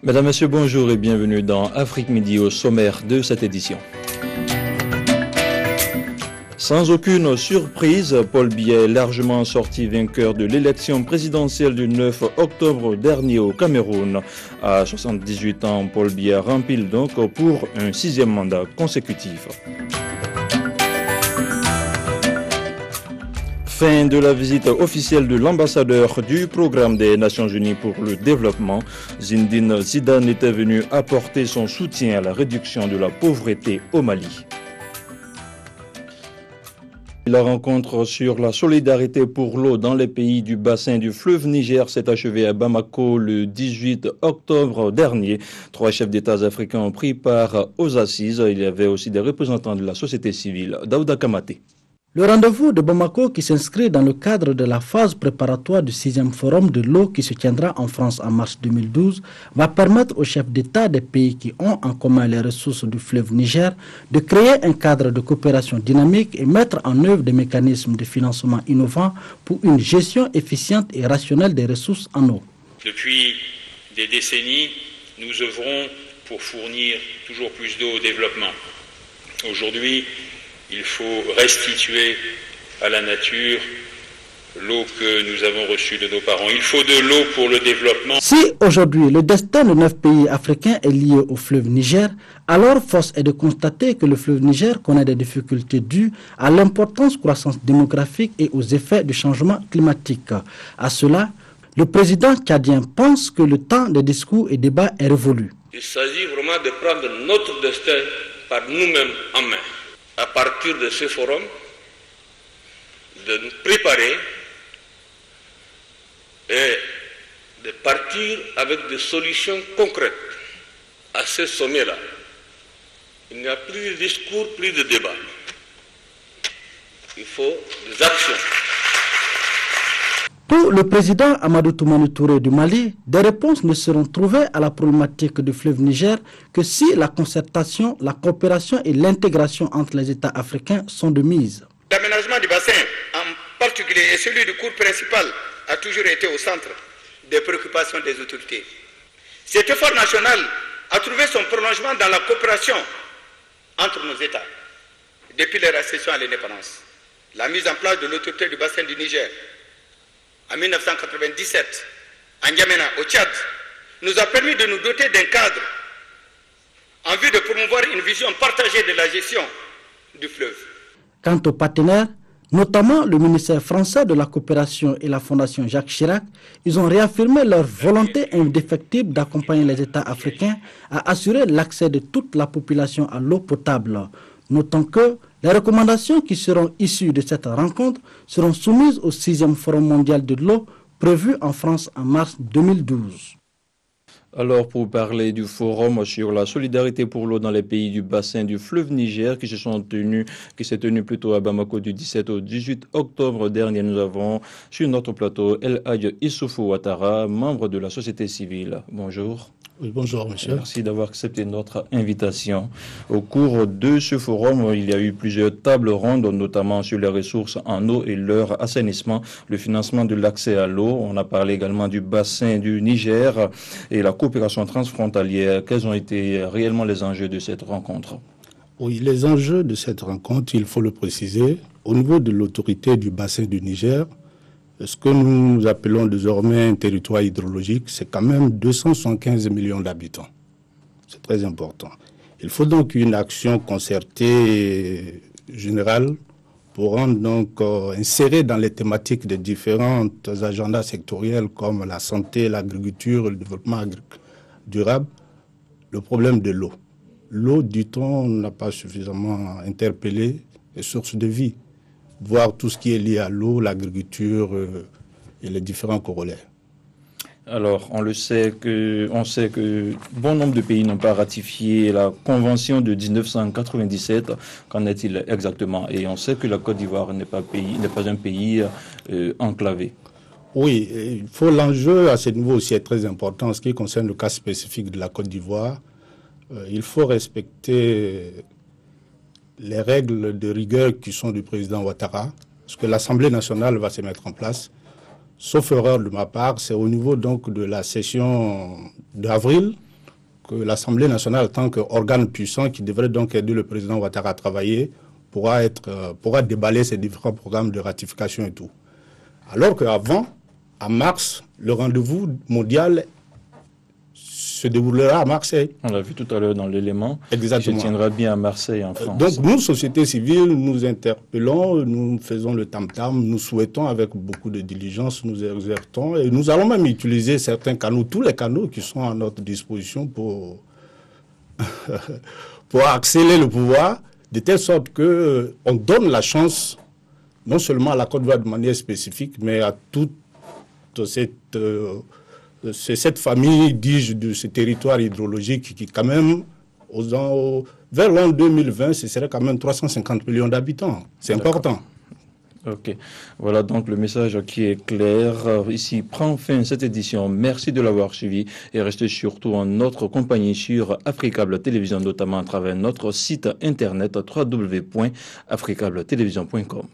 Mesdames, Messieurs, bonjour et bienvenue dans Afrique Midi au sommaire de cette édition. Sans aucune surprise, Paul Biya est largement sorti vainqueur de l'élection présidentielle du 9 octobre dernier au Cameroun. À 78 ans, Paul Biya rempile donc pour un 6e mandat consécutif. Fin de la visite officielle de l'ambassadeur du programme des Nations Unies pour le développement. Zinedine Zidane était venu apporter son soutien à la réduction de la pauvreté au Mali. La rencontre sur la solidarité pour l'eau dans les pays du bassin du fleuve Niger s'est achevée à Bamako le 18 octobre dernier. 3 chefs d'État africains ont pris part aux assises. Il y avait aussi des représentants de la société civile. Daouda Kamate. Le rendez-vous de Bamako, qui s'inscrit dans le cadre de la phase préparatoire du 6e forum de l'eau qui se tiendra en France en mars 2012, va permettre aux chefs d'État des pays qui ont en commun les ressources du fleuve Niger de créer un cadre de coopération dynamique et mettre en œuvre des mécanismes de financement innovants pour une gestion efficiente et rationnelle des ressources en eau. Depuis des décennies, nous œuvrons pour fournir toujours plus d'eau au développement. Aujourd'hui, il faut restituer à la nature l'eau que nous avons reçue de nos parents. Il faut de l'eau pour le développement. Si aujourd'hui le destin de 9 pays africains est lié au fleuve Niger, alors force est de constater que le fleuve Niger connaît des difficultés dues à l'importance croissance démographique et aux effets du changement climatique. À cela, le président tchadien pense que le temps des discours et débats est révolu. Il s'agit vraiment de prendre notre destin par nous-mêmes en main. À partir de ce forum, de nous préparer et de partir avec des solutions concrètes à ce sommet-là. Il n'y a plus de discours, plus de débat. Il faut des actions. Pour le président Amadou Toumani Touré du Mali, des réponses ne seront trouvées à la problématique du fleuve Niger que si la concertation, la coopération et l'intégration entre les États africains sont de mise. L'aménagement du bassin, en particulier, et celui du cours principal, a toujours été au centre des préoccupations des autorités. Cet effort national a trouvé son prolongement dans la coopération entre nos États depuis leur accession à l'indépendance. La mise en place de l'autorité du bassin du Niger en 1997, à N'Djamena, au Tchad, nous a permis de nous doter d'un cadre en vue de promouvoir une vision partagée de la gestion du fleuve. Quant aux partenaires, notamment le ministère français de la coopération et la fondation Jacques Chirac, ils ont réaffirmé leur volonté indéfectible d'accompagner les États africains à assurer l'accès de toute la population à l'eau potable. Notons que les recommandations qui seront issues de cette rencontre seront soumises au 6e Forum mondial de l'eau prévu en France en mars 2012. Alors, pour parler du forum sur la solidarité pour l'eau dans les pays du bassin du fleuve Niger qui s'est tenu plutôt à Bamako du 17 au 18 octobre dernier, nous avons sur notre plateau El Hadj Issoufou Ouattara, membre de la société civile. Bonjour. Oui, bonjour, monsieur. Merci d'avoir accepté notre invitation. Au cours de ce forum, il y a eu plusieurs tables rondes, notamment sur les ressources en eau et leur assainissement, le financement de l'accès à l'eau. On a parlé également du bassin du Niger et la coopération transfrontalière. Quels ont été réellement les enjeux de cette rencontre? Oui, les enjeux de cette rencontre, il faut le préciser, au niveau de l'autorité du bassin du Niger, ce que nous appelons désormais un territoire hydrologique, c'est quand même 275 millions d'habitants. C'est très important. Il faut donc une action concertée générale pour donc insérer dans les thématiques des différentes agendas sectoriels comme la santé, l'agriculture, le développement durable, le problème de l'eau. L'eau, dit-on, n'a pas suffisamment interpellé, est source de vie. Voir tout ce qui est lié à l'eau, l'agriculture et les différents corollaires. Alors, on sait que bon nombre de pays n'ont pas ratifié la Convention de 1997. Qu'en est-il exactement? Et on sait que la Côte d'Ivoire n'est pas un pays enclavé. Oui, l'enjeu à ce niveau aussi est très important. En ce qui concerne le cas spécifique de la Côte d'Ivoire, il faut respecter les règles de rigueur qui sont du président Ouattara, parce que l'Assemblée nationale va se mettre en place. Sauf erreur de ma part, c'est au niveau donc de la session d'avril que l'Assemblée nationale, en tant qu'organe puissant qui devrait donc aider le président Ouattara à travailler, pourra déballer ces différents programmes de ratification et tout. Alors qu'avant, en mars, le rendez-vous mondial se déroulera à Marseille. On l'a vu tout à l'heure dans l'élément. Exactement. Il se tiendra bien à Marseille, en France. Donc nous, société civile, nous interpellons, nous faisons le tam-tam, nous souhaitons avec beaucoup de diligence, nous exerçons et nous allons même utiliser certains canaux, tous les canaux qui sont à notre disposition pour accélérer le pouvoir, de telle sorte qu'on donne la chance, non seulement à la Côte d'Ivoire de manière spécifique, mais à toute cette famille, dis-je, de ce territoire hydrologique qui quand même, vers l'an 2020, ce serait quand même 350 millions d'habitants. C'est important. Ok, voilà donc le message qui est clair. Ici prend fin cette édition. Merci de l'avoir suivi et restez surtout en notre compagnie sur Africable Télévision, notamment à travers notre site internet www.africabletelevision.com.